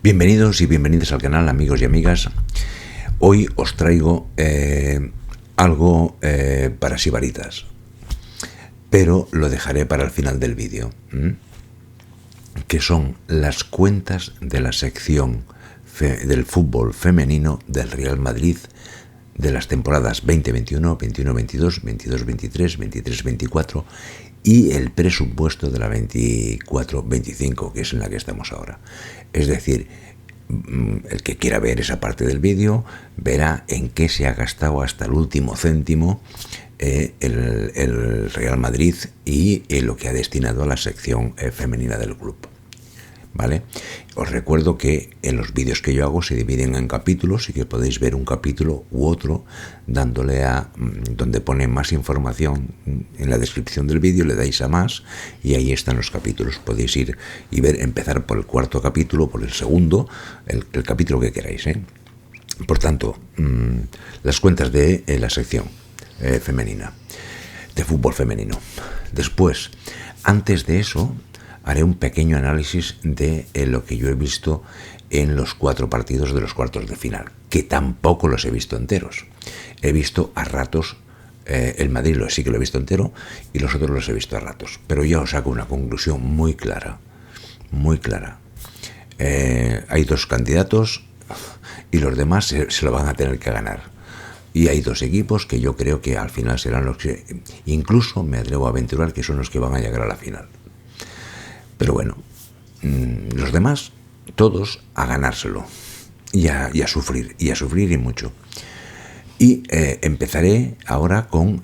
Bienvenidos y bienvenidas al canal, amigos y amigas. Hoy os traigo algo para sibaritas, pero lo dejaré para el final del vídeo, que son las cuentas de la sección del fútbol femenino del Real Madrid de las temporadas 2021, 21-22, 22-23, 23-24 y el presupuesto de la 24-25, que es en la que estamos ahora. Es decir, el que quiera ver esa parte del vídeo verá en qué se ha gastado hasta el último céntimo el Real Madrid y lo que ha destinado a la sección femenina del club. ¿Vale? Os recuerdo que en los vídeos que yo hago se dividen en capítulos y que podéis ver un capítulo u otro dándole a donde pone más información en la descripción del vídeo, le dais a más y ahí están los capítulos. Podéis ir y ver, empezar por el cuarto capítulo, por el segundo, el capítulo que queráis, ¿eh? Por tanto, las cuentas de la sección femenina, de fútbol femenino. Después, antes de eso, haré un pequeño análisis de lo que yo he visto en los 4 partidos de los cuartos de final, que tampoco los he visto enteros. He visto a ratos, el Madrid sí que lo he visto entero, y los otros los he visto a ratos. Pero ya os saco una conclusión muy clara, muy clara. Hay 2 candidatos y los demás se lo van a tener que ganar. Y hay 2 equipos que yo creo que al final serán los que, incluso me atrevo a aventurar que son los que van a llegar a la final. Pero bueno, los demás, todos a ganárselo y a sufrir y mucho. Y empezaré ahora con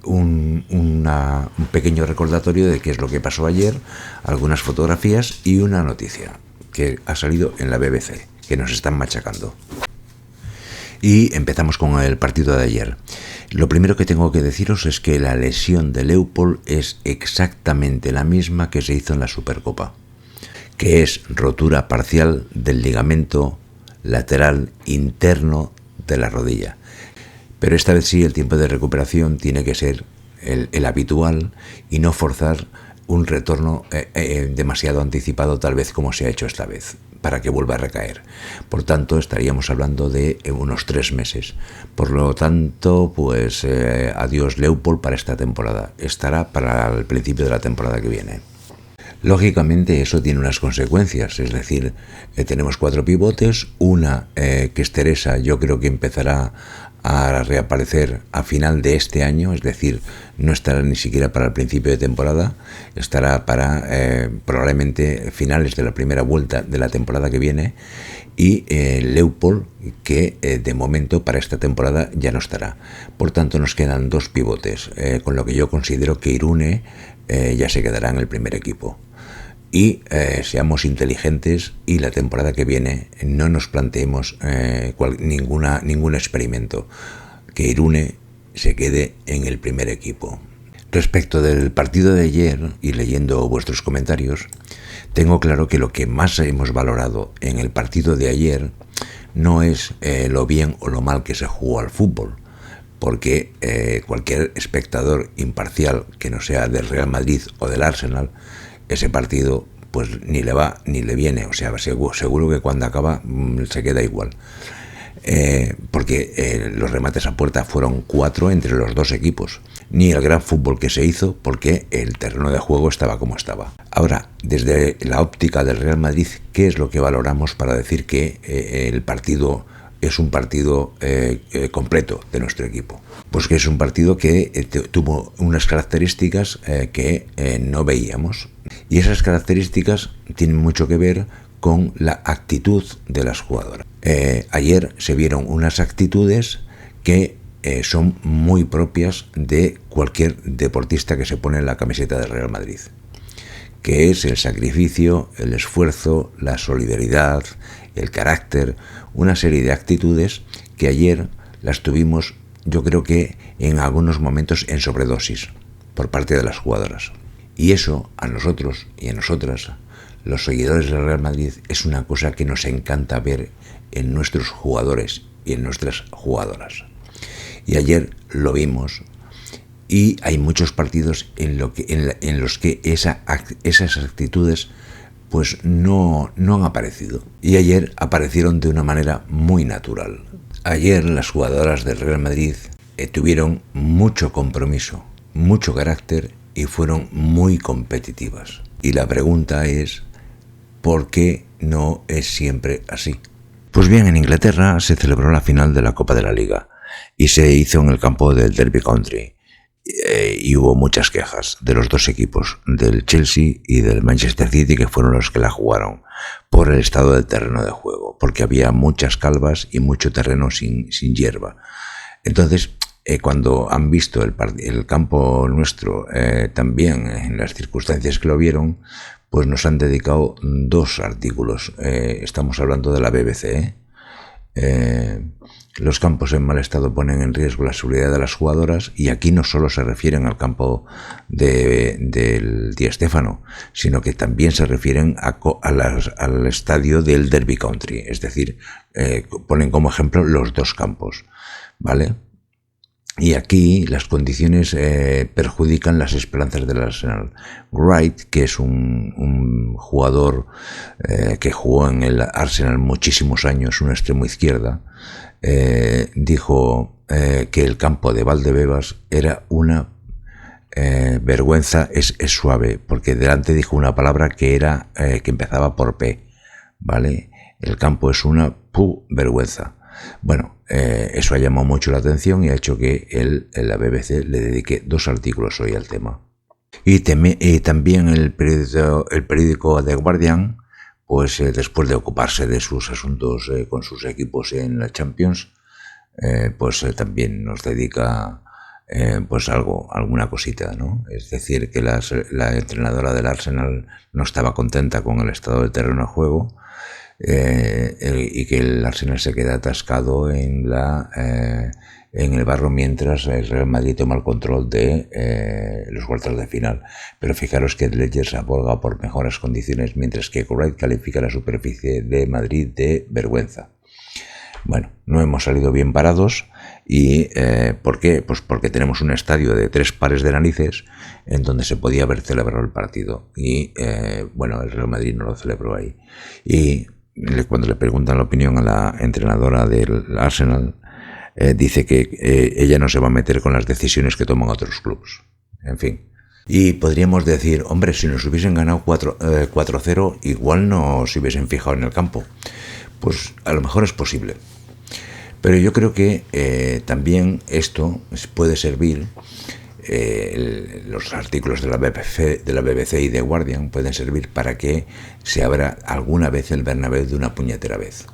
un pequeño recordatorio de qué es lo que pasó ayer, algunas fotografías y una noticia que ha salido en la BBC, que nos están machacando. Y empezamos con el partido de ayer. Lo primero que tengo que deciros es que la lesión de Leopold es exactamente la misma que se hizo en la Supercopa, que es rotura parcial del ligamento lateral interno de la rodilla. Pero esta vez sí, el tiempo de recuperación tiene que ser el habitual y no forzar un retorno demasiado anticipado, tal vez como se ha hecho esta vez, para que vuelva a recaer. Por tanto, estaríamos hablando de unos 3 meses. Por lo tanto, pues adiós Leopold para esta temporada. Estará para el principio de la temporada que viene. Lógicamente eso tiene unas consecuencias, es decir, tenemos 4 pivotes, una que es Teresa, yo creo que empezará a reaparecer a final de este año, es decir, no estará ni siquiera para el principio de temporada, estará para probablemente finales de la primera vuelta de la temporada que viene, y Leopold, que de momento para esta temporada ya no estará. Por tanto, nos quedan 2 pivotes, con lo que yo considero que Irune ya se quedará en el primer equipo. Y seamos inteligentes y la temporada que viene no nos planteemos ningún experimento, que Irune se quede en el primer equipo. Respecto del partido de ayer y leyendo vuestros comentarios, tengo claro que lo que más hemos valorado en el partido de ayer no es lo bien o lo mal que se jugó al fútbol, porque cualquier espectador imparcial que no sea del Real Madrid o del Arsenal, ese partido pues ni le va ni le viene, o sea, seguro que cuando acaba se queda igual, porque los remates a puerta fueron 4 entre los 2 equipos, ni el gran fútbol que se hizo porque el terreno de juego estaba como estaba. Ahora, desde la óptica del Real Madrid, ¿qué es lo que valoramos para decir que el partido es un partido completo de nuestro equipo? Pues que es un partido que tuvo unas características que no veíamos. Y esas características tienen mucho que ver con la actitud de las jugadoras. Ayer se vieron unas actitudes que son muy propias de cualquier deportista que se pone en la camiseta del Real Madrid, que es el sacrificio, el esfuerzo, la solidaridad, el carácter, una serie de actitudes que ayer las tuvimos, yo creo que en algunos momentos en sobredosis por parte de las jugadoras. Y eso a nosotros y a nosotras, los seguidores del Real Madrid, es una cosa que nos encanta ver en nuestros jugadores y en nuestras jugadoras. Y ayer lo vimos, y hay muchos partidos en los que esas actitudes pues no han aparecido. Y ayer aparecieron de una manera muy natural. Ayer las jugadoras del Real Madrid tuvieron mucho compromiso, mucho carácter y fueron muy competitivas. Y la pregunta es, ¿por qué no es siempre así? Pues bien, en Inglaterra se celebró la final de la Copa de la Liga y se hizo en el campo del Derby County. Y hubo muchas quejas de los dos equipos, del Chelsea y del Manchester City, que fueron los que la jugaron, por el estado del terreno de juego, porque había muchas calvas y mucho terreno sin hierba. Entonces, cuando han visto el campo nuestro también en las circunstancias que lo vieron, pues nos han dedicado 2 artículos. Estamos hablando de la BBC. Los campos en mal estado ponen en riesgo la seguridad de las jugadoras, y aquí no solo se refieren al campo del Di Stéfano, sino que también se refieren al estadio del Derby County, es decir, ponen como ejemplo los 2 campos, ¿vale? Y aquí las condiciones perjudican las esperanzas del Arsenal. Wright, que es un jugador que jugó en el Arsenal muchísimos años, un extremo izquierda, dijo que el campo de Valdebebas era una vergüenza, es suave, porque delante dijo una palabra que empezaba por P, ¿vale? El campo es una vergüenza. Bueno, eso ha llamado mucho la atención y ha hecho que la BBC le dedique 2 artículos hoy al tema. Y también el periódico The Guardian, pues después de ocuparse de sus asuntos con sus equipos en la Champions, pues también nos dedica pues alguna cosita, ¿no? Es decir, que la entrenadora del Arsenal no estaba contenta con el estado del terreno de juego, y que el Arsenal se queda atascado en el barro mientras el Real Madrid toma el control de los cuartos de final. Pero fijaros que Ledger se aboga por mejores condiciones, mientras que Wright califica la superficie de Madrid de vergüenza. Bueno, no hemos salido bien parados. ¿Y por qué? Pues porque tenemos un estadio de 3 pares de narices en donde se podía haber celebrado el partido. Y bueno, el Real Madrid no lo celebró ahí. Y cuando le preguntan la opinión a la entrenadora del Arsenal, dice que ella no se va a meter con las decisiones que toman otros clubes. En fin. Y podríamos decir, hombre, si nos hubiesen ganado 4-0, igual no se hubiesen fijado en el campo. Pues a lo mejor es posible. Pero yo creo que también esto puede servir, los artículos de la BBC y de Guardian pueden servir para que se abra alguna vez el Bernabéu de una puñetera vez.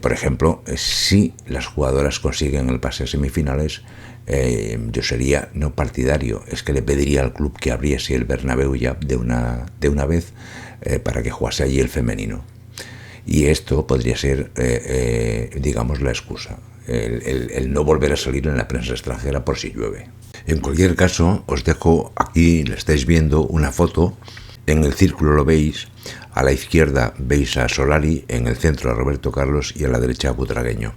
Por ejemplo, si las jugadoras consiguen el pase a semifinales, yo sería no partidario, es que le pediría al club que abriese el Bernabéu ya de una vez para que jugase allí el femenino. Y esto podría ser, digamos, la excusa, el no volver a salir en la prensa extranjera por si llueve. En cualquier caso, os dejo aquí, le estáis viendo una foto, en el círculo lo veis, a la izquierda veis a Solari, en el centro a Roberto Carlos y a la derecha a Butragueño,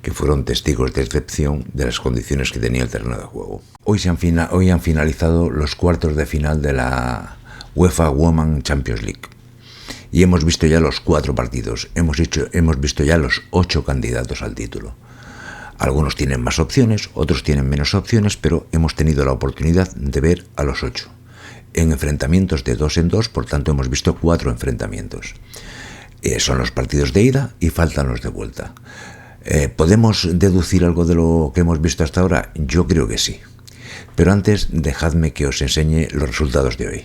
que fueron testigos de excepción de las condiciones que tenía el terreno de juego. Hoy han finalizado los cuartos de final de la UEFA Women's Champions League. Y hemos visto ya los 4 partidos, hemos visto ya los 8 candidatos al título. Algunos tienen más opciones, otros tienen menos opciones, pero hemos tenido la oportunidad de ver a los 8. En enfrentamientos de 2 en 2, por tanto hemos visto 4 enfrentamientos. Son los partidos de ida y faltan los de vuelta. ¿Podemos deducir algo de lo que hemos visto hasta ahora? Yo creo que sí. Pero antes, dejadme que os enseñe los resultados de hoy.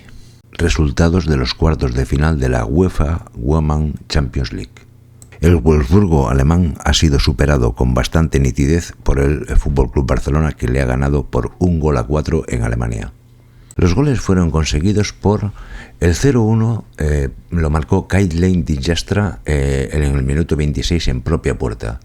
Resultados de los cuartos de final de la UEFA Women's Champions League. El Wolfsburgo alemán ha sido superado con bastante nitidez por el FC Barcelona, que le ha ganado por 1-4 en Alemania. Los goles fueron conseguidos por el 0-1, lo marcó Caitlin Dijkstra en el minuto 26 en propia puerta.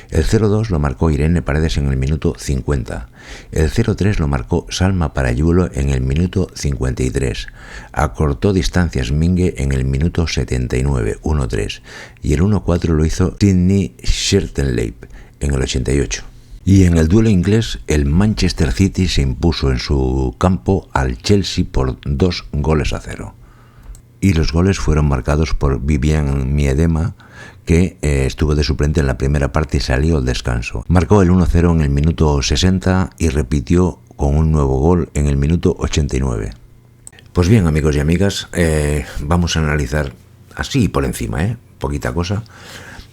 El 0-2 lo marcó Irene Paredes en el minuto 50. El 0-3 lo marcó Salma Parayuelo en el minuto 53. Acortó distancias Mingue en el minuto 79, 1-3. Y el 1-4 lo hizo Sydney Schertenleib en el 88. Y en el duelo inglés, el Manchester City se impuso en su campo al Chelsea por 2-0. y los goles fueron marcados por Vivian Miedema, que estuvo de suplente en la primera parte y salió al descanso. Marcó el 1-0 en el minuto 60 y repitió con un nuevo gol en el minuto 89. Pues bien, amigos y amigas, vamos a analizar así por encima, poquita cosa,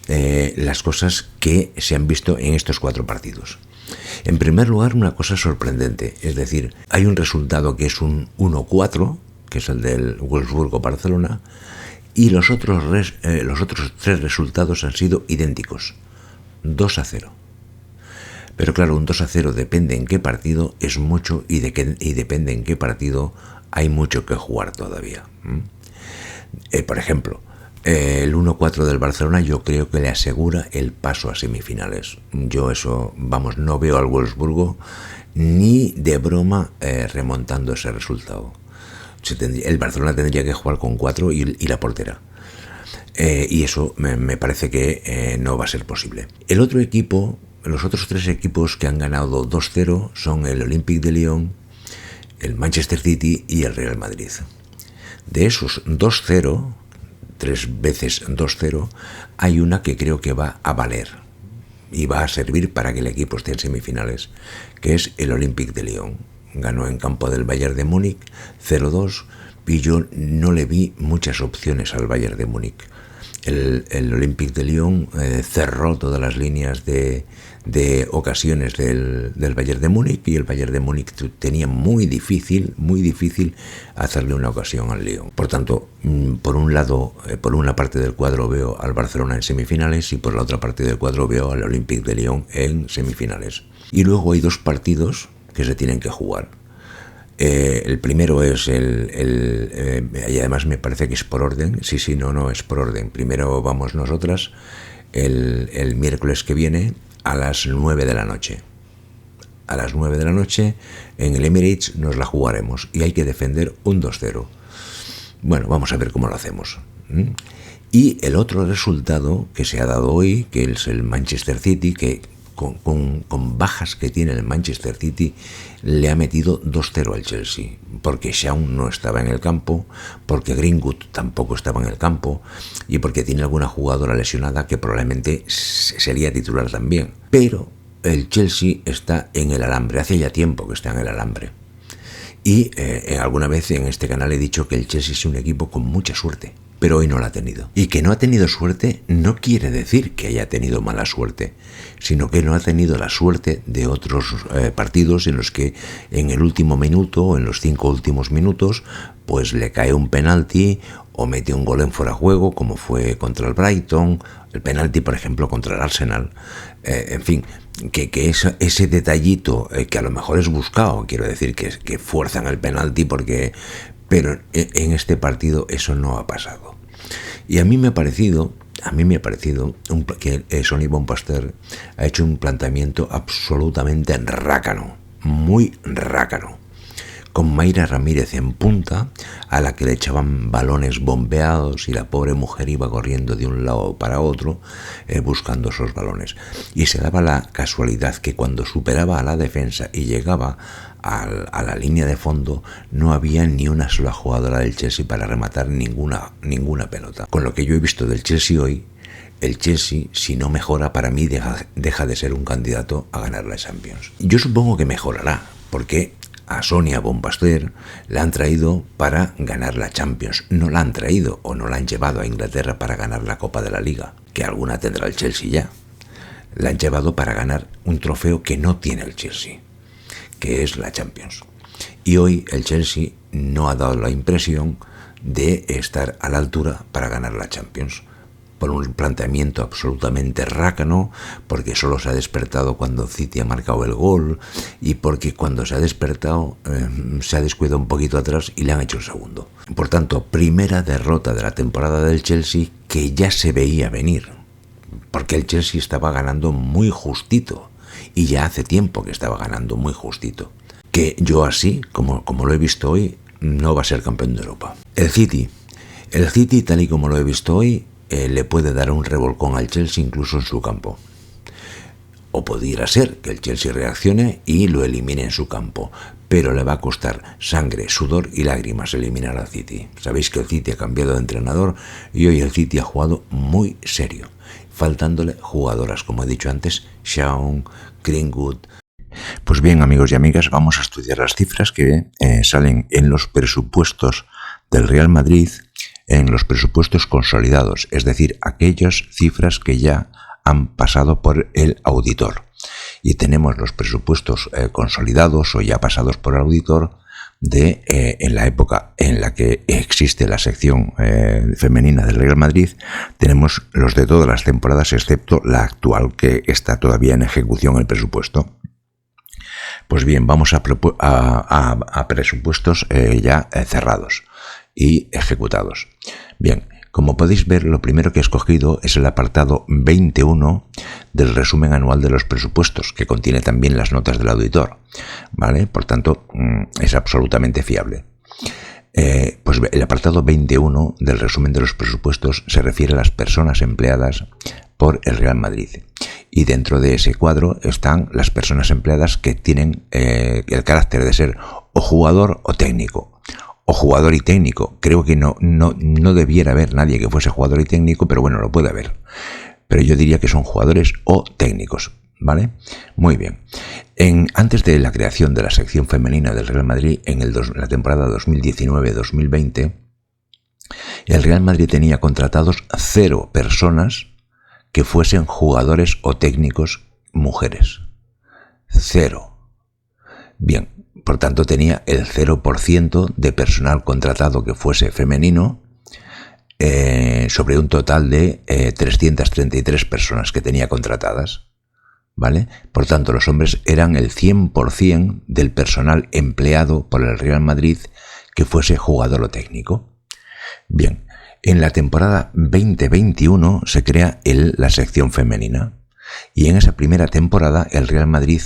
las cosas que se han visto en estos 4 partidos. En primer lugar, una cosa sorprendente, es decir, hay un resultado que es un 1-4, que es el del Wolfsburgo-Barcelona, y los otros 3 resultados han sido idénticos, 2-0. Pero claro, un 2-0 depende en qué partido es mucho y depende en qué partido hay mucho que jugar todavía. Por ejemplo, el 1-4 del Barcelona yo creo que le asegura el paso a semifinales. Yo eso, no veo al Wolfsburgo ni de broma remontando ese resultado. El Barcelona tendría que jugar con 4 y la portera. Y eso me parece que no va a ser posible. El otro equipo, los otros 3 equipos que han ganado 2-0 son el Olympique de Lyon, el Manchester City y el Real Madrid. De esos 2-0, 3 veces 2-0, hay una que creo que va a valer y va a servir para que el equipo esté en semifinales, que es el Olympique de Lyon. Ganó en campo del Bayern de Múnich 0-2 y yo no le vi muchas opciones al Bayern de Múnich. El Olympique de Lyon cerró todas las líneas de ocasiones del Bayern de Múnich y el Bayern de Múnich tenía muy difícil hacerle una ocasión al Lyon. Por tanto, por un lado, por una parte del cuadro veo al Barcelona en semifinales y por la otra parte del cuadro veo al Olympique de Lyon en semifinales. Y luego hay 2 partidos que se tienen que jugar. El primero es y además me parece que es por orden. No, es por orden. Primero vamos nosotras el miércoles que viene a las 9 de la noche. A las 9 de la noche en el Emirates nos la jugaremos y hay que defender un 2-0. Bueno, vamos a ver cómo lo hacemos. Y el otro resultado que se ha dado hoy, que es el Manchester City, que con bajas que tiene el Manchester City, le ha metido 2-0 al Chelsea, porque Shaun no estaba en el campo, porque Greenwood tampoco estaba en el campo y porque tiene alguna jugadora lesionada que probablemente sería titular también. Pero el Chelsea está en el alambre, hace ya tiempo que está en el alambre. Y alguna vez en este canal he dicho que el Chelsea es un equipo con mucha suerte, pero hoy no la ha tenido. Y que no ha tenido suerte no quiere decir que haya tenido mala suerte, sino que no ha tenido la suerte de otros partidos en los que en el último minuto o en los 5 últimos minutos pues le cae un penalti o mete un gol en fuera de juego, como fue contra el Brighton, el penalti por ejemplo contra el Arsenal, en fin, que ese detallito que a lo mejor es buscado, quiero decir que fuerzan el penalti pero en este partido eso no ha pasado. Y a mí me ha parecido que Sonny Bonpasteur ha hecho un planteamiento absolutamente rácano, muy rácano, con Mayra Ramírez en punta, a la que le echaban balones bombeados y la pobre mujer iba corriendo de un lado para otro buscando esos balones. Y se daba la casualidad que cuando superaba a la defensa y llegaba a la línea de fondo, no había ni una sola jugadora del Chelsea para rematar ninguna pelota. Con lo que yo he visto del Chelsea hoy, el Chelsea, si no mejora, para mí deja de ser un candidato a ganar la Champions. Yo supongo que mejorará, porque a Sonia Bonpasteur la han traído para ganar la Champions. No la han traído o no la han llevado a Inglaterra para ganar la Copa de la Liga, que alguna tendrá el Chelsea ya. La han llevado para ganar un trofeo que no tiene el Chelsea, que es la Champions. Y hoy el Chelsea no ha dado la impresión de estar a la altura para ganar la Champions, por un planteamiento absolutamente rácano, porque solo se ha despertado cuando City ha marcado el gol y porque cuando se ha despertado se ha descuidado un poquito atrás y le han hecho el segundo. Por tanto, primera derrota de la temporada del Chelsea que ya se veía venir, porque el Chelsea estaba ganando muy justito y ya hace tiempo que estaba ganando muy justito. Que yo así, como lo he visto hoy, no va a ser campeón de Europa. El City, tal y como lo he visto hoy, le puede dar un revolcón al Chelsea incluso en su campo. o pudiera ser que el Chelsea reaccione y lo elimine en su campo, pero le va a costar sangre, sudor y lágrimas eliminar al City. Sabéis que el City ha cambiado de entrenador y hoy el City ha jugado muy serio, faltándole jugadoras, como he dicho antes, Shawn, Greenwood. Pues bien, amigos y amigas, vamos a estudiar las cifras que salen en los presupuestos del Real Madrid, en los presupuestos consolidados, es decir, aquellas cifras que ya han pasado por el auditor. Y tenemos los presupuestos consolidados o ya pasados por el auditor de en la época en la que existe la sección femenina del Real Madrid. Tenemos los de todas las temporadas excepto la actual, que está todavía en ejecución el presupuesto. Pues bien, vamos a presupuestos ya cerrados y ejecutados. Bien, como podéis ver, lo primero que he escogido es el apartado 21 del resumen anual de los presupuestos, que contiene también las notas del auditor, ¿vale? Por tanto, es absolutamente fiable. Pues el apartado 21 del resumen de los presupuestos se refiere a las personas empleadas por el Real Madrid. Y dentro de ese cuadro están las personas empleadas que tienen el carácter de ser o jugador o técnico. O jugador y técnico. Creo que no debiera haber nadie que fuese jugador y técnico, pero bueno, lo puede haber. Pero yo diría que son jugadores o técnicos, ¿vale? Muy bien. Antes de la creación de la sección femenina del Real Madrid en la temporada 2019-2020, el Real Madrid tenía contratados 0 personas que fuesen jugadores o técnicos mujeres. 0. Bien, por tanto tenía el 0% de personal contratado que fuese femenino sobre un total de 333 personas que tenía contratadas, ¿vale? Por tanto, los hombres eran el 100% del personal empleado por el Real Madrid que fuese jugador o técnico. Bien. En la temporada 2021 se crea la sección femenina y en esa primera temporada el Real Madrid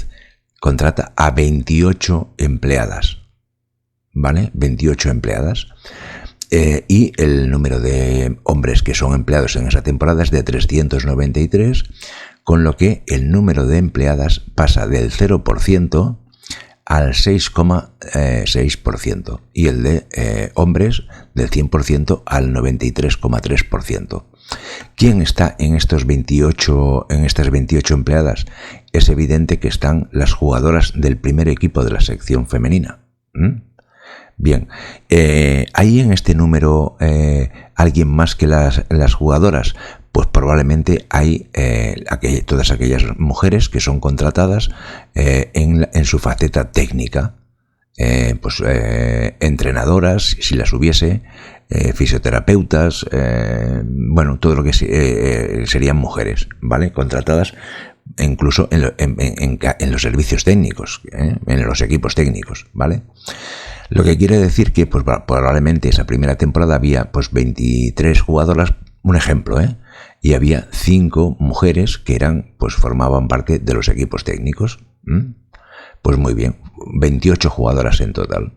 contrata a 28 empleadas, ¿vale? 28 empleadas y el número de hombres que son empleados en esa temporada es de 393, con lo que el número de empleadas pasa del 0% al 6,6% y el de hombres del 100% al 93,3%. ¿Quién está en estas 28 empleadas? Es evidente que están las jugadoras del primer equipo de la sección femenina. Bien, ¿hay en este número alguien más que las jugadoras? Pues probablemente hay todas aquellas mujeres que son contratadas en su faceta técnica, entrenadoras, si las hubiese, fisioterapeutas, bueno, todo lo que serían mujeres, ¿vale? Contratadas incluso en los servicios técnicos, en los equipos técnicos, ¿vale? Lo que quiere decir que pues, probablemente esa primera temporada había pues 23 jugadoras, un ejemplo, y había 5 mujeres que formaban parte de los equipos técnicos. Pues muy bien, 28 jugadoras en total.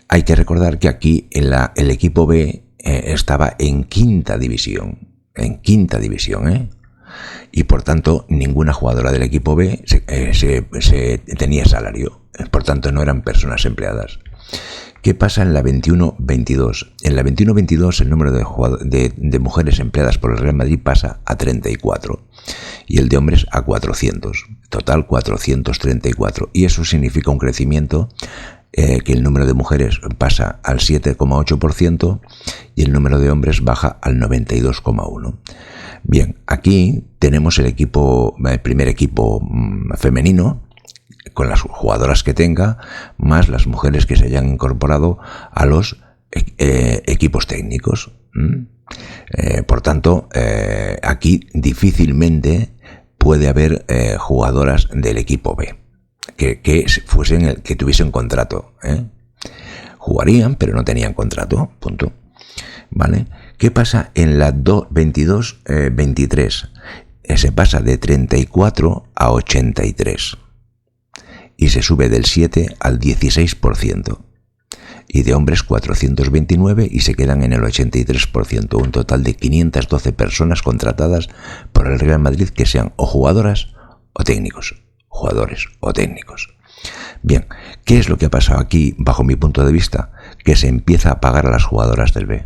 Hay que recordar que aquí el equipo B estaba en quinta división, y por tanto ninguna jugadora del equipo B se tenía salario, por tanto no eran personas empleadas. ¿Qué pasa en la 21-22? En la 21-22 el número de mujeres empleadas por el Real Madrid pasa a 34 y el de hombres a 400, total 434, y eso significa un crecimiento que el número de mujeres pasa al 7,8% y el número de hombres baja al 92,1%. Bien, aquí tenemos el primer equipo femenino, con las jugadoras que tenga, más las mujeres que se hayan incorporado a los equipos técnicos. Por tanto, aquí difícilmente puede haber jugadoras del equipo B que tuviesen contrato. Jugarían, pero no tenían contrato, punto. ¿Vale? ¿Qué pasa en la 22-23? Se pasa de 34 a 83. Y se sube del 7 al 16%, y de hombres 429 y se quedan en el 83%, un total de 512 personas contratadas por el Real Madrid que sean o jugadoras o técnicos, jugadores o técnicos. Bien, ¿qué es lo que ha pasado aquí bajo mi punto de vista? Que se empieza a pagar a las jugadoras del B.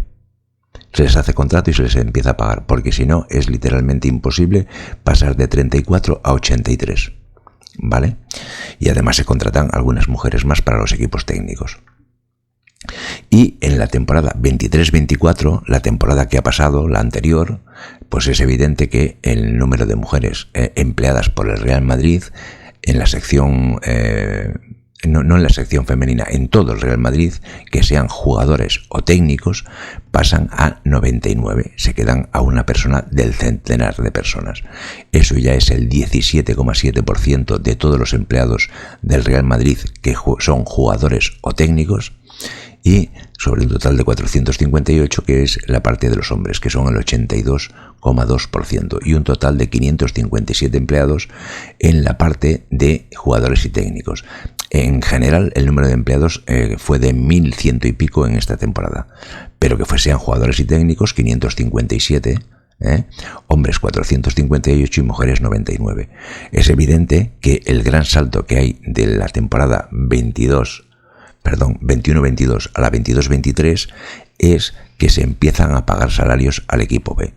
Se les hace contrato y se les empieza a pagar, porque si no es literalmente imposible pasar de 34 a 83, ¿vale? Y además se contratan algunas mujeres más para los equipos técnicos. Y en la temporada 23-24, la temporada que ha pasado, la anterior, pues es evidente que el número de mujeres empleadas por el Real Madrid en la sección, no en la sección femenina, en todo el Real Madrid, que sean jugadores o técnicos, pasan a 99, se quedan a una persona del centenar de personas. Eso ya es el 17,7% de todos los empleados del Real Madrid que son jugadores o técnicos, y sobre un total de 458, que es la parte de los hombres, que son el 82,2%, y un total de 557 empleados en la parte de jugadores y técnicos. En general, el número de empleados fue de 1.100 y pico en esta temporada, pero que sean jugadores y técnicos 557, hombres 458 y mujeres 99. Es evidente que el gran salto que hay de la temporada 21-22 a la 22-23 es que se empiezan a pagar salarios al equipo B.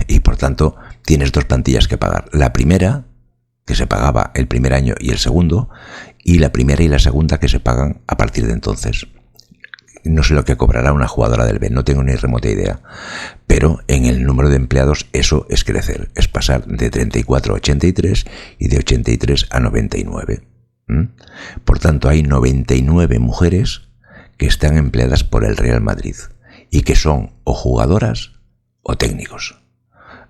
Y por tanto tienes dos plantillas que pagar. La primera, que se pagaba el primer año y el segundo, y la primera y la segunda que se pagan a partir de entonces. No sé lo que cobrará una jugadora del B, no tengo ni remota idea. Pero en el número de empleados eso es crecer, es pasar de 34 a 83 y de 83 a 99. Por tanto, hay 99 mujeres que están empleadas por el Real Madrid y que son o jugadoras o técnicos.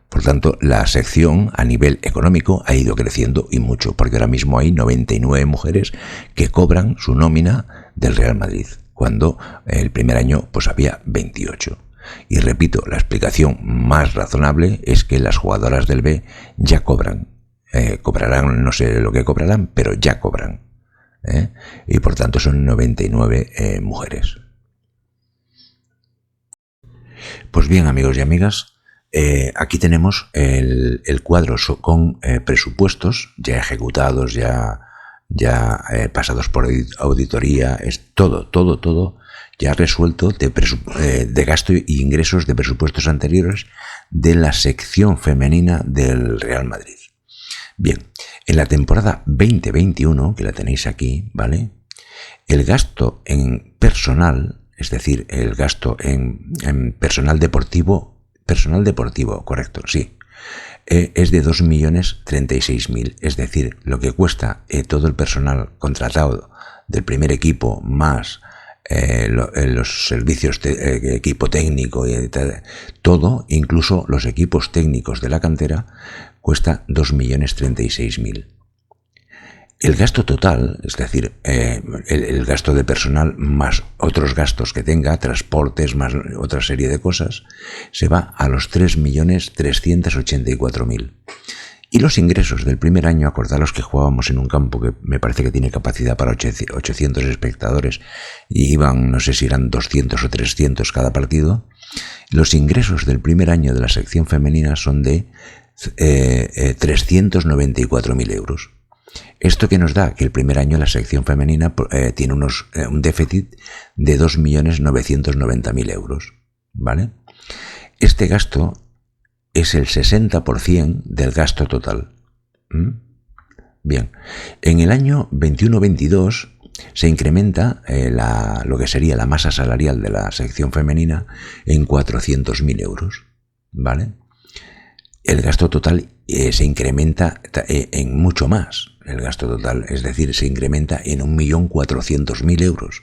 Por tanto, la sección a nivel económico ha ido creciendo y mucho, porque ahora mismo hay 99 mujeres que cobran su nómina del Real Madrid, cuando el primer año pues había 28. Y repito, la explicación más razonable es que las jugadoras del B ya cobran. Cobrarán, no sé lo que cobrarán, pero ya cobran. Y por tanto son 99 mujeres. Pues bien, amigos y amigas, aquí tenemos el cuadro con presupuestos ya ejecutados, ya pasados por auditoría, es todo ya resuelto de gasto y ingresos de presupuestos anteriores de la sección femenina del Real Madrid. Bien, en la temporada 2021, que la tenéis aquí, ¿vale? El gasto en personal, es decir, el gasto en personal deportivo, correcto, sí, es de 2.036.000, es decir, lo que cuesta todo el personal contratado del primer equipo más los servicios de equipo técnico y todo, incluso los equipos técnicos de la cantera, cuesta 2.036.000. El gasto total, es decir, el gasto de personal más otros gastos que tenga, transportes más otra serie de cosas, se va a los 3.384.000. Y los ingresos del primer año, acordaros que jugábamos en un campo que me parece que tiene capacidad para 800 espectadores y iban, no sé si eran 200 o 300 cada partido. Los ingresos del primer año de la sección femenina son de 394.000 euros. Esto que nos da que el primer año la sección femenina tiene un déficit de 2.990.000 euros, ¿vale? Este gasto es el 60% del gasto total. Bien, en el año 21-22 se incrementa lo que sería la masa salarial de la sección femenina en 400.000 euros, ¿vale? El gasto total se incrementa en mucho más, el gasto total, es decir, se incrementa en 1.400.000 euros.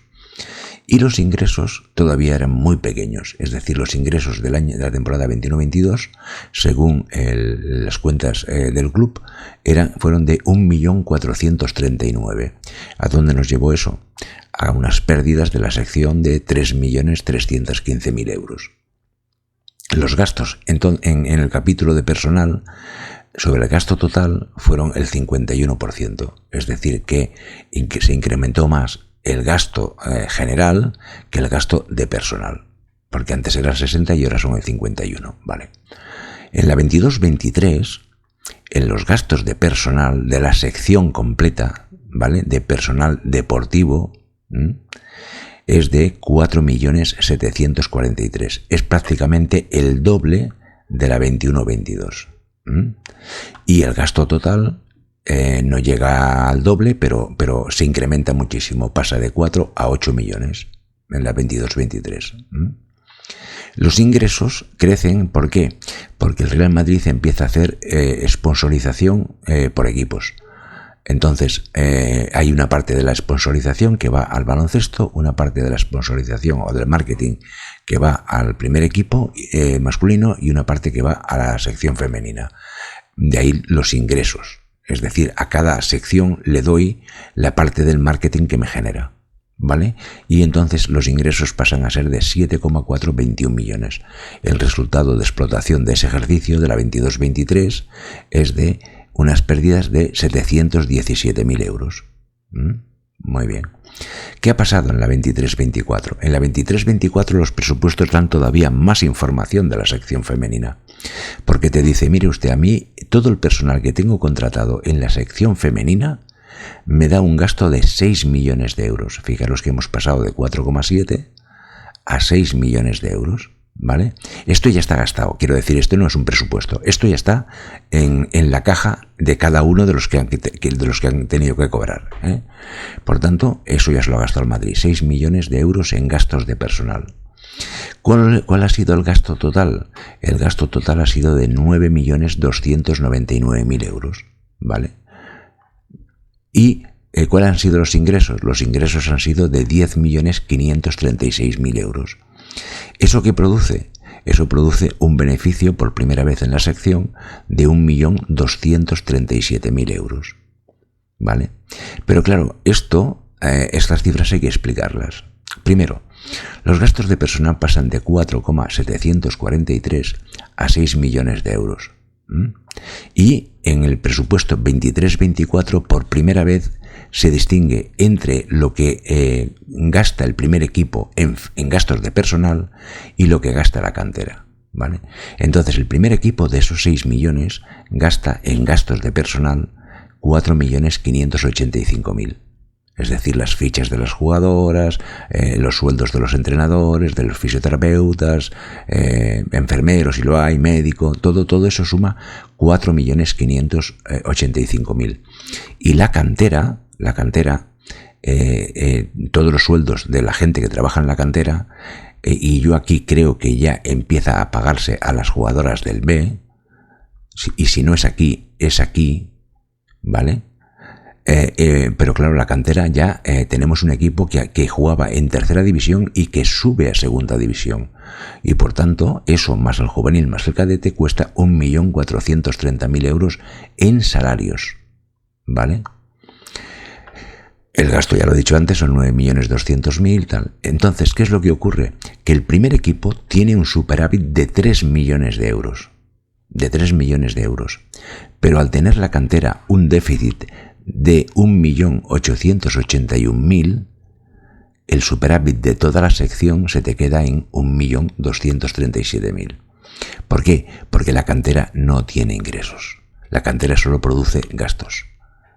Y los ingresos todavía eran muy pequeños, es decir, los ingresos del año de la temporada 21-22, según las cuentas del club, fueron de 1.439.000. ¿A dónde nos llevó eso? A unas pérdidas de la sección de 3.315.000 euros. Los gastos en el capítulo de personal sobre el gasto total fueron el 51%, es decir, que se incrementó más el gasto general que el gasto de personal, porque antes era el 60 y ahora son el 51, ¿vale? En la 22-23 en los gastos de personal de la sección completa, ¿vale?, de personal deportivo, es de 4.743.000. Es prácticamente el doble de la 21-22. Y el gasto total no llega al doble, pero se incrementa muchísimo. Pasa de 4 a 8 millones en la 22-23. Los ingresos crecen, ¿por qué? Porque el Real Madrid empieza a hacer sponsorización por equipos. Entonces, hay una parte de la sponsorización que va al baloncesto, una parte de la sponsorización o del marketing que va al primer equipo masculino y una parte que va a la sección femenina. De ahí los ingresos. Es decir, a cada sección le doy la parte del marketing que me genera, ¿vale? Y entonces los ingresos pasan a ser de 7,421 millones. El resultado de explotación de ese ejercicio de la 22-23 es de unas pérdidas de 717.000 euros. Muy bien. ¿Qué ha pasado en la 23-24? En la 23-24 los presupuestos dan todavía más información de la sección femenina. Porque te dice, mire usted, a mí todo el personal que tengo contratado en la sección femenina me da un gasto de 6 millones de euros. Fijaros que hemos pasado de 4,7 a 6 millones de euros. ¿Vale? Esto ya está gastado, quiero decir, esto no es un presupuesto, esto ya está en la caja de cada uno de los que han tenido que cobrar, ¿eh? Por tanto, eso ya se lo ha gastado el Madrid, 6 millones de euros en gastos de personal. ¿Cuál ha sido el gasto total? El gasto total ha sido de 9.299.000 euros, ¿vale? ¿Y cuáles han sido los ingresos? Los ingresos han sido de 10.536.000 euros. ¿Eso qué produce? Eso produce un beneficio por primera vez en la sección de 1.237.000 euros. ¿Vale? Pero claro, estas cifras hay que explicarlas. Primero, los gastos de personal pasan de 4,743 a 6 millones de euros. Y en el presupuesto 23-24 por primera vez se distingue entre lo que gasta el primer equipo en gastos de personal y lo que gasta la cantera, ¿vale? Entonces el primer equipo de esos 6 millones gasta en gastos de personal 4.585.000. Es decir, las fichas de las jugadoras, los sueldos de los entrenadores, de los fisioterapeutas, enfermeros si lo hay, médico, todo eso suma 4.585.000. Y la cantera, todos los sueldos de la gente que trabaja en la cantera, y yo aquí creo que ya empieza a pagarse a las jugadoras del B, y si no es aquí, ¿vale? Pero claro, la cantera ya tenemos un equipo que jugaba en tercera división y que sube a segunda división. Y por tanto, eso más el juvenil más el cadete cuesta 1.430.000 euros en salarios, ¿vale? El gasto, ya lo he dicho antes, son 9.200.000, tal. Entonces, ¿qué es lo que ocurre? Que el primer equipo tiene un superávit de 3 millones de euros. De 3 millones de euros. Pero al tener la cantera un déficit de 1.881.000, el superávit de toda la sección se te queda en 1.237.000. ¿Por qué? Porque la cantera no tiene ingresos. La cantera solo produce gastos.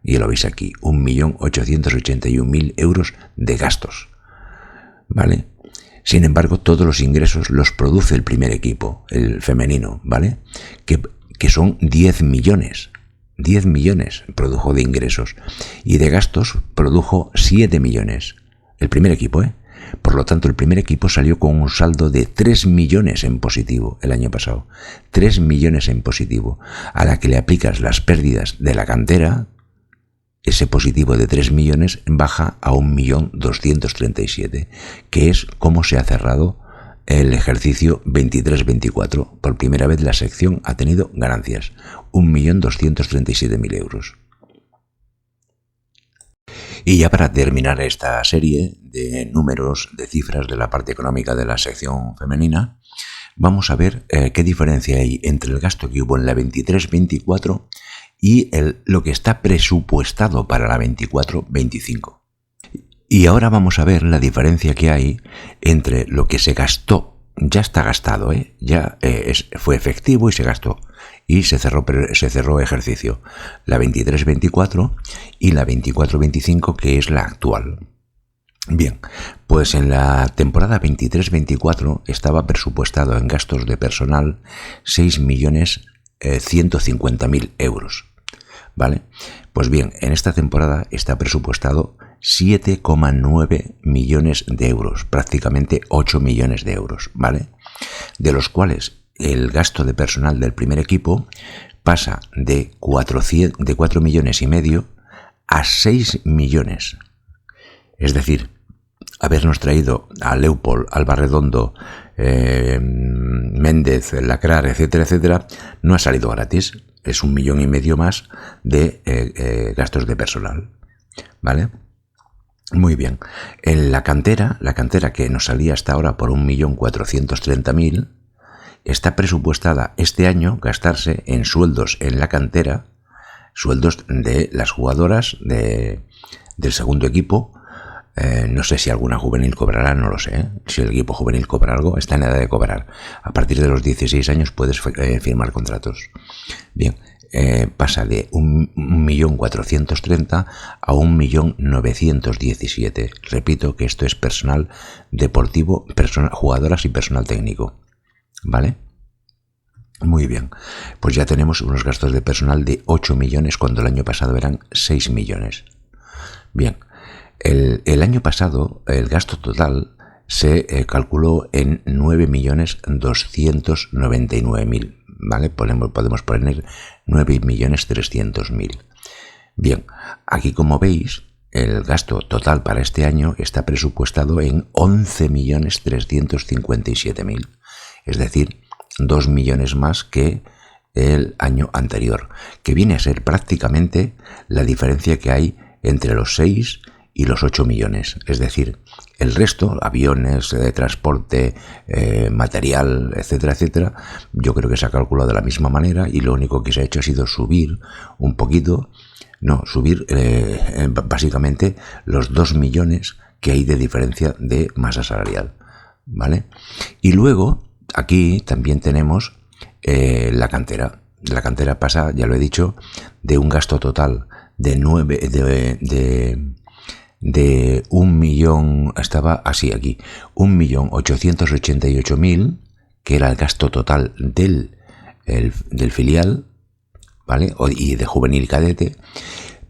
Y lo veis aquí, 1.881.000 euros de gastos, ¿vale? Sin embargo, todos los ingresos los produce el primer equipo, el femenino, ¿vale? Que son 10 millones. 10 millones produjo de ingresos y de gastos produjo 7 millones. El primer equipo, ¿eh? Por lo tanto, el primer equipo salió con un saldo de 3 millones en positivo el año pasado. 3 millones en positivo. A la que le aplicas las pérdidas de la cantera, ese positivo de 3 millones baja a 1.237.000, que es como se ha cerrado el ejercicio 23-24. Por primera vez la sección ha tenido ganancias, 1.237.000 euros. Y ya para terminar esta serie de números, de cifras de la parte económica de la sección femenina, vamos a ver qué diferencia hay entre el gasto que hubo en la 23-24 y lo que está presupuestado para la 24-25. Y ahora vamos a ver la diferencia que hay entre lo que se gastó ya está gastado, ya fue efectivo y se gastó. Y se cerró ejercicio. La 23-24 y la 24-25, que es la actual. Bien, pues en la temporada 23-24 estaba presupuestado en gastos de personal 6.150.000 euros. ¿Vale? Pues bien, en esta temporada está presupuestado 7,9 millones de euros, prácticamente 8 millones de euros, ¿vale? De los cuales el gasto de personal del primer equipo pasa de 4 millones y medio a 6 millones. Es decir, habernos traído a Leopold, Alba Redondo, Méndez, Lacrar, etcétera, etcétera, no ha salido gratis. Es 1,5 millones más de gastos de personal, ¿vale? Muy bien. En la cantera que nos salía hasta ahora por 1.430.000, está presupuestada este año gastarse en sueldos en la cantera, sueldos de las jugadoras del segundo equipo. No sé si alguna juvenil cobrará, no lo sé. Si el equipo juvenil cobra algo, está en edad de cobrar. A partir de los 16 años puedes firmar contratos. Bien, pasa de 1.430.000 a 1.917.000. Repito que esto es personal deportivo, jugadoras y personal técnico. ¿Vale? Muy bien, pues ya tenemos unos gastos de personal de 8 millones cuando el año pasado eran 6 millones. Bien, el año pasado el gasto total se calculó en 9.299.000, ¿vale? Podemos poner 9.300.000. Bien, aquí como veis, el gasto total para este año está presupuestado en 11.357.000, es decir, 2 millones más que el año anterior, que viene a ser prácticamente la diferencia que hay entre los 6 y los 8 millones, es decir, el resto, aviones, transporte, material, etcétera, etcétera, yo creo que se ha calculado de la misma manera y lo único que se ha hecho ha sido subir un poquito, básicamente los 2 millones que hay de diferencia de masa salarial, ¿vale? Y luego, aquí también tenemos la cantera. La cantera pasa, ya lo he dicho, de un gasto total de 1 millón, estaba así aquí, 1.888.000, que era el gasto total del filial, ¿vale? Y de juvenil cadete,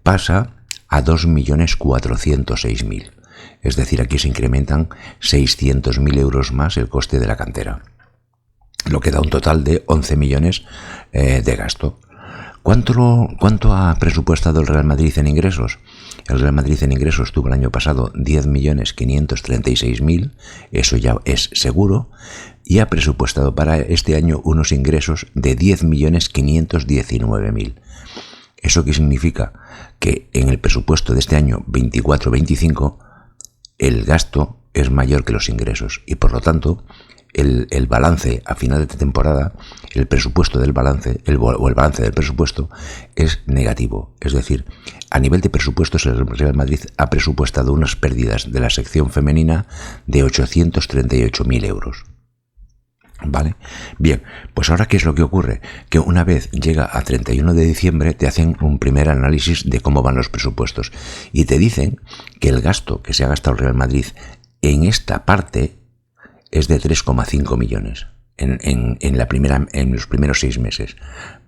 pasa a 2.406.000. Es decir, aquí se incrementan 600.000 euros más el coste de la cantera, lo que da un total de 11 millones de gasto. ¿Cuánto ha presupuestado el Real Madrid en ingresos? El Real Madrid en ingresos tuvo el año pasado 10.536.000, eso ya es seguro, y ha presupuestado para este año unos ingresos de 10.519.000. ¿Eso qué significa? Que en el presupuesto de este año 24-25 el gasto es mayor que los ingresos y por lo tanto el balance a final de temporada, el presupuesto del balance, el balance del presupuesto es negativo. Es decir, a nivel de presupuestos el Real Madrid ha presupuestado unas pérdidas de la sección femenina de 838.000 euros. ¿Vale? Bien, pues ahora ¿qué es lo que ocurre? Que una vez llega a 31 de diciembre te hacen un primer análisis de cómo van los presupuestos y te dicen que el gasto que se ha gastado el Real Madrid en esta parte es de 3,5 millones en los primeros 6 meses.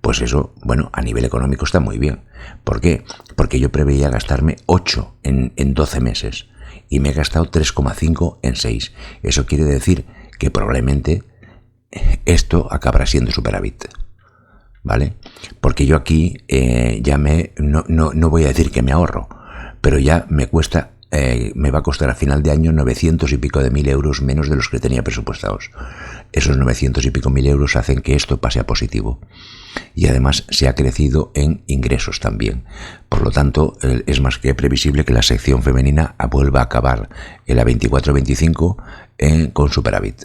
Pues eso, bueno, a nivel económico está muy bien. ¿Por qué? Porque yo preveía gastarme 8 en 12 meses y me he gastado 3,5 en 6. Eso quiere decir que probablemente esto acabará siendo superávit, ¿vale? Porque yo aquí ya no voy a decir que me ahorro, pero ya me va a costar a final de año 900 y pico de mil euros menos de los que tenía presupuestados. Esos 900 y pico mil euros hacen que esto pase a positivo. Y además se ha crecido en ingresos también. Por lo tanto, es más que previsible que la sección femenina vuelva a acabar en la 24-25 con superávit.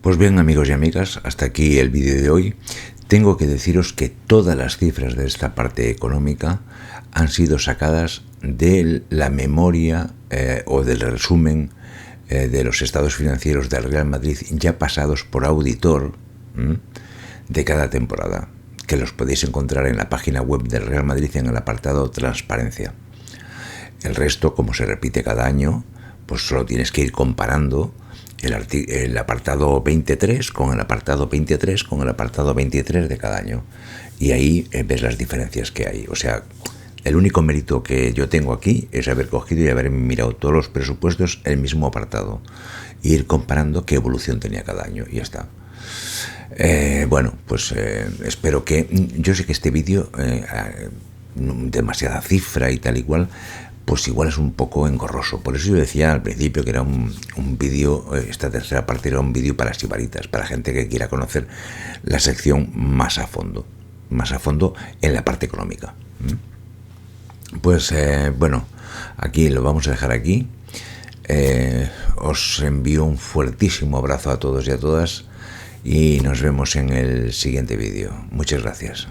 Pues bien, amigos y amigas, hasta aquí el vídeo de hoy. Tengo que deciros que todas las cifras de esta parte económica han sido sacadas de la memoria o del resumen de los estados financieros del Real Madrid ya pasados por auditor de cada temporada, que los podéis encontrar en la página web del Real Madrid en el apartado Transparencia. El resto, como se repite cada año, pues solo tienes que ir comparando el apartado 23 con el apartado 23 con el apartado 23 de cada año. Y ahí ves las diferencias que hay. O sea, el único mérito que yo tengo aquí es haber cogido y haber mirado todos los presupuestos en el mismo apartado e ir comparando qué evolución tenía cada año y ya está. Bueno, pues espero que... Yo sé que este vídeo, demasiada cifra y tal y cual, pues igual es un poco engorroso. Por eso yo decía al principio que era un vídeo, esta tercera parte era un vídeo para sibaritas, para gente que quiera conocer la sección más a fondo en la parte económica. Pues bueno, aquí lo vamos a dejar aquí. Os envío un fuertísimo abrazo a todos y a todas y nos vemos en el siguiente vídeo. Muchas gracias.